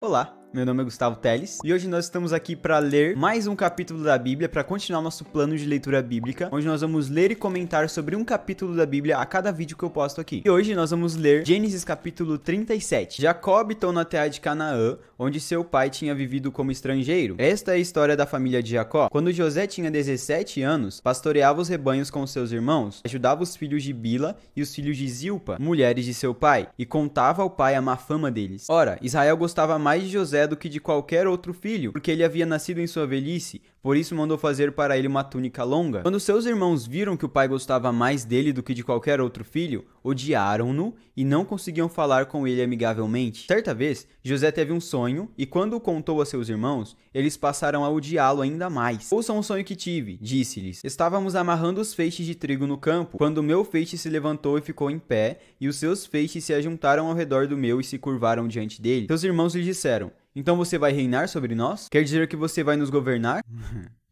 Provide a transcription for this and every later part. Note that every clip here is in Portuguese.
Olá, meu nome é Gustavo Teles e hoje nós estamos aqui para ler mais um capítulo da Bíblia para continuar nosso plano de leitura bíblica, onde nós vamos ler e comentar sobre um capítulo da Bíblia a cada vídeo que eu posto aqui. E hoje nós vamos ler Gênesis capítulo 37. Jacó habitou na terra de Canaã, onde seu pai tinha vivido como estrangeiro. Esta é a história da família de Jacó. Quando José tinha 17 anos, pastoreava os rebanhos com seus irmãos, ajudava os filhos de Bila e os filhos de Zilpa, mulheres de seu pai, e contava ao pai a má fama deles. Ora, Israel gostava mais de José do que de qualquer outro filho, porque ele havia nascido em sua velhice, por isso mandou fazer para ele uma túnica longa. Quando seus irmãos viram que o pai gostava mais dele do que de qualquer outro filho, odiaram-no e não conseguiam falar com ele amigavelmente. Certa vez, José teve um sonho e quando o contou a seus irmãos, eles passaram a odiá-lo ainda mais. Ouçam o sonho que tive, disse-lhes. Estávamos amarrando os feixes de trigo no campo, quando o meu feixe se levantou e ficou em pé, e os seus feixes se ajuntaram ao redor do meu e se curvaram diante dele. Seus irmãos lhe disseram: então você vai reinar sobre nós? Quer dizer que você vai nos governar?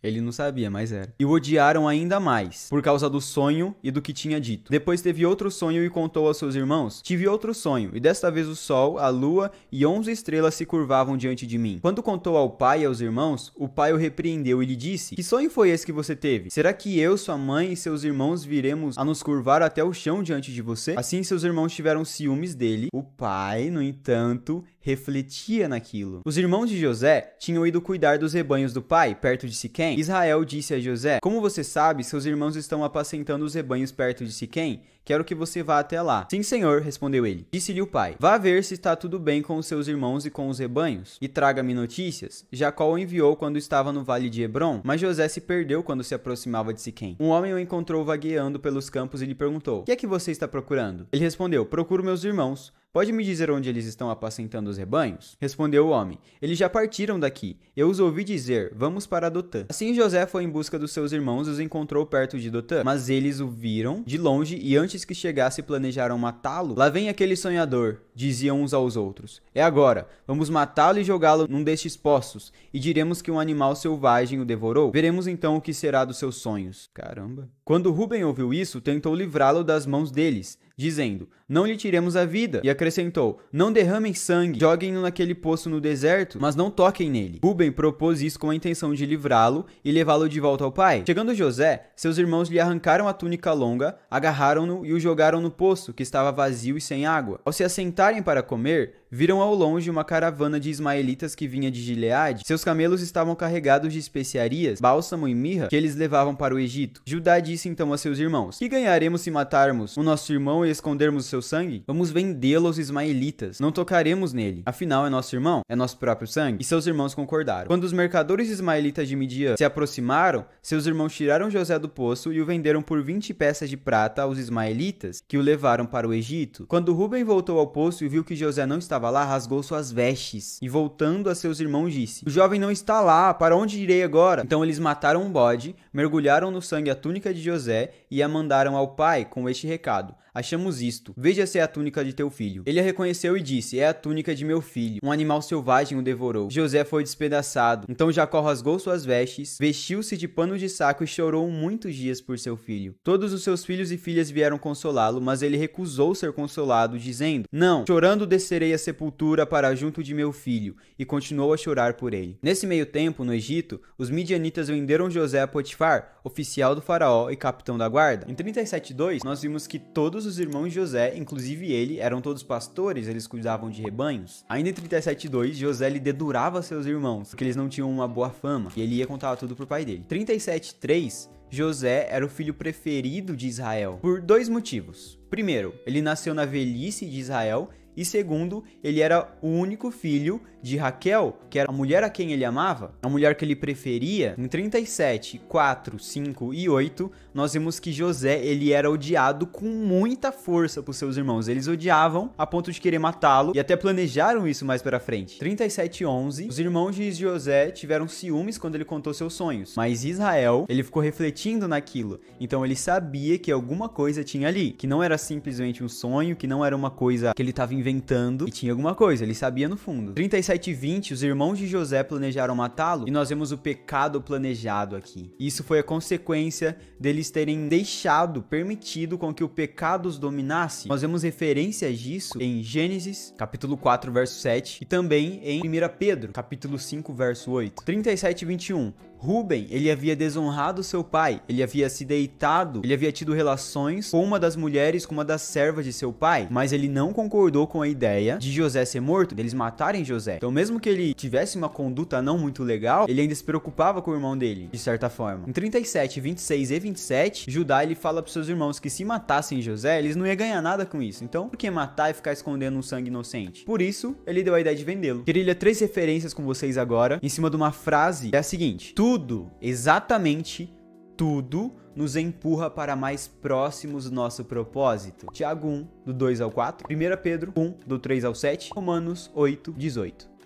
Ele não sabia, mas era. E o odiaram ainda mais, por causa do sonho e do que tinha dito. Depois teve outro sonho e contou aos seus irmãos: tive outro sonho, e desta vez o sol, a lua e 11 estrelas se curvavam diante de mim. Quando contou ao pai e aos irmãos, o pai o repreendeu e lhe disse: que sonho foi esse que você teve? Será que eu, sua mãe e seus irmãos viremos a nos curvar até o chão diante de você? Assim seus irmãos tiveram ciúmes dele. O pai, no entanto, refletia naquilo. Os irmãos de José tinham ido cuidar dos rebanhos do pai, perto de Siquém. Israel disse a José: como você sabe, seus irmãos estão apacentando os rebanhos perto de Siquém. Quero que você vá até lá. Sim, senhor, respondeu ele. Disse-lhe o pai: vá ver se está tudo bem com os seus irmãos e com os rebanhos, e traga-me notícias. Jacó o enviou quando estava no vale de Hebrom, mas José se perdeu quando se aproximava de Siquém. Um homem o encontrou vagueando pelos campos e lhe perguntou: o que é que você está procurando? Ele respondeu: procuro meus irmãos. Pode me dizer onde eles estão apacentando os rebanhos? Respondeu o homem: eles já partiram daqui. Eu os ouvi dizer: vamos para Dotã. Assim José foi em busca dos seus irmãos e os encontrou perto de Dotã. Mas eles o viram de longe e antes que chegasse planejaram matá-lo. Lá vem aquele sonhador, diziam uns aos outros. É agora, vamos matá-lo e jogá-lo num destes poços, e diremos que um animal selvagem o devorou. Veremos então o que será dos seus sonhos. Caramba. Quando Ruben ouviu isso, tentou livrá-lo das mãos deles, dizendo: não lhe tiremos a vida. E acrescentou: não derramem sangue, joguem-no naquele poço no deserto, mas não toquem nele. Ruben propôs isso com a intenção de livrá-lo e levá-lo de volta ao pai. Chegando José, seus irmãos lhe arrancaram a túnica longa, agarraram-no e o jogaram no poço, que estava vazio e sem água. Ao se assentarem para comer, viram ao longe uma caravana de ismaelitas que vinha de Gileade. Seus camelos estavam carregados de especiarias, bálsamo e mirra, que eles levavam para o Egito. Judá disse então a seus irmãos: que ganharemos se matarmos o nosso irmão e escondermos o seu sangue? Vamos vendê-lo aos ismaelitas. Não tocaremos nele. Afinal, é nosso irmão, é nosso próprio sangue. E seus irmãos concordaram. Quando os mercadores ismaelitas de Midian se aproximaram, seus irmãos tiraram José do poço e o venderam por 20 peças de prata aos ismaelitas, que o levaram para o Egito. Quando Ruben voltou ao poço e viu que José não estava lá, rasgou suas vestes e voltando a seus irmãos disse: o jovem não está lá, para onde irei agora? Então eles mataram um bode, mergulharam no sangue a túnica de José e a mandaram ao pai com este recado: achamos isto, veja se é a túnica de teu filho. Ele a reconheceu e disse: é a túnica de meu filho, um animal selvagem o devorou. José foi despedaçado. Então Jacó rasgou suas vestes, vestiu-se de pano de saco e chorou muitos dias por seu filho. Todos os seus filhos e filhas vieram consolá-lo, mas ele recusou ser consolado, dizendo: não, chorando descerei a sepultura para junto de meu filho, e continuou a chorar por ele. Nesse meio tempo, no Egito, os midianitas venderam José a Potifar, oficial do faraó e capitão da guarda. Em 37:2, nós vimos que todos os irmãos de José, inclusive ele, eram todos pastores, eles cuidavam de rebanhos. Ainda em 37:2, José lhe dedurava seus irmãos, porque eles não tinham uma boa fama, e ele ia contar tudo pro pai dele. 37:3, José era o filho preferido de Israel, por dois motivos. Primeiro, ele nasceu na velhice de Israel, e segundo, ele era o único filho de Raquel, que era a mulher a quem ele amava, a mulher que ele preferia. Em 37, 4, 5 e 8, nós vimos que José, ele era odiado com muita força por seus irmãos. Eles odiavam a ponto de querer matá-lo e até planejaram isso mais pra frente. 37:11, os irmãos de José tiveram ciúmes quando ele contou seus sonhos, mas Israel, ele ficou refletindo naquilo, então ele sabia que alguma coisa tinha ali, que não era simplesmente um sonho, que não era uma coisa que ele estava inventando, e tinha alguma coisa, ele sabia no fundo. 37:20, os irmãos de José planejaram matá-lo, e nós vemos o pecado planejado aqui. Isso foi a consequência deles eles terem deixado, permitido com que o pecado os dominasse. Nós vemos referências disso em Gênesis, capítulo 4, verso 7, e também em 1 Pedro, capítulo 5, verso 8. 37 e 21. Rúben, ele havia desonrado seu pai, ele havia se deitado, ele havia tido relações com uma das mulheres, com uma das servas de seu pai, mas ele não concordou com a ideia de José ser morto, deles matarem José. Então, mesmo que ele tivesse uma conduta não muito legal, ele ainda se preocupava com o irmão dele, de certa forma. Em 37, 26 e 27, Judá, ele fala para seus irmãos que se matassem José, eles não iam ganhar nada com isso. Então, por que matar e ficar escondendo um sangue inocente? Por isso, ele deu a ideia de vendê-lo. Queria ler 3 referências com vocês agora, em cima de uma frase, é a seguinte: tudo, exatamente tudo, nos empurra para mais próximos do nosso propósito. Tiago 1, do 2 ao 4, 1 Pedro 1, do 3 ao 7, Romanos 8, 18.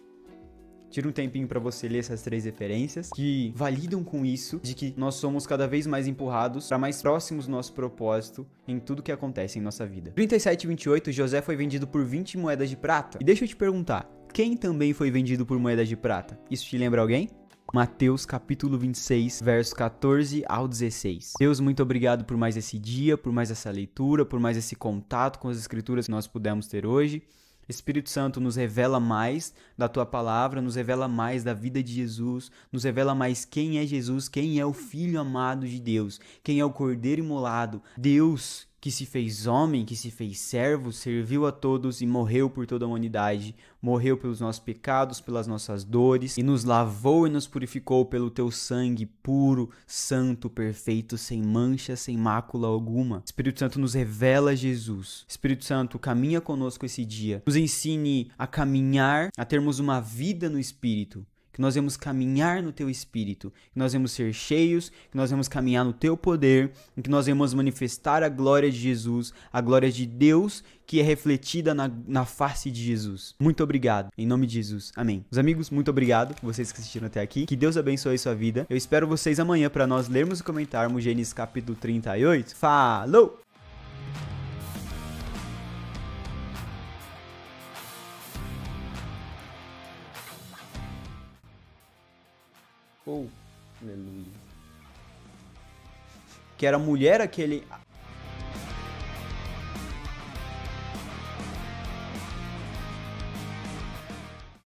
Tira um tempinho para você ler essas 3 referências que validam com isso, de que nós somos cada vez mais empurrados para mais próximos do nosso propósito em tudo que acontece em nossa vida. 37 e 28, José foi vendido por 20 moedas de prata. E deixa eu te perguntar, quem também foi vendido por moedas de prata? Isso te lembra alguém? Mateus capítulo 26, versos 14 ao 16. Deus, muito obrigado por mais esse dia, por mais essa leitura, por mais esse contato com as escrituras que nós pudemos ter hoje. Espírito Santo, nos revela mais da Tua palavra, nos revela mais da vida de Jesus, nos revela mais quem é Jesus, quem é o Filho amado de Deus, quem é o Cordeiro imolado, Deus que se fez homem, que se fez servo, serviu a todos e morreu por toda a humanidade, morreu pelos nossos pecados, pelas nossas dores, e nos lavou e nos purificou pelo Teu sangue puro, santo, perfeito, sem mancha, sem mácula alguma. Espírito Santo, nos revela Jesus. Espírito Santo, caminha conosco esse dia. Nos ensine a caminhar, a termos uma vida no Espírito. Que nós vamos caminhar no Teu Espírito, que nós vamos ser cheios, que nós vamos caminhar no Teu poder, que nós vamos manifestar a glória de Jesus, a glória de Deus que é refletida na face de Jesus. Muito obrigado, em nome de Jesus, amém. Os amigos, muito obrigado por vocês que assistiram até aqui, que Deus abençoe sua vida. Eu espero vocês amanhã para nós lermos e comentarmos Gênesis capítulo 38. Falou! Oh, aleluia. Que era a mulher a que ele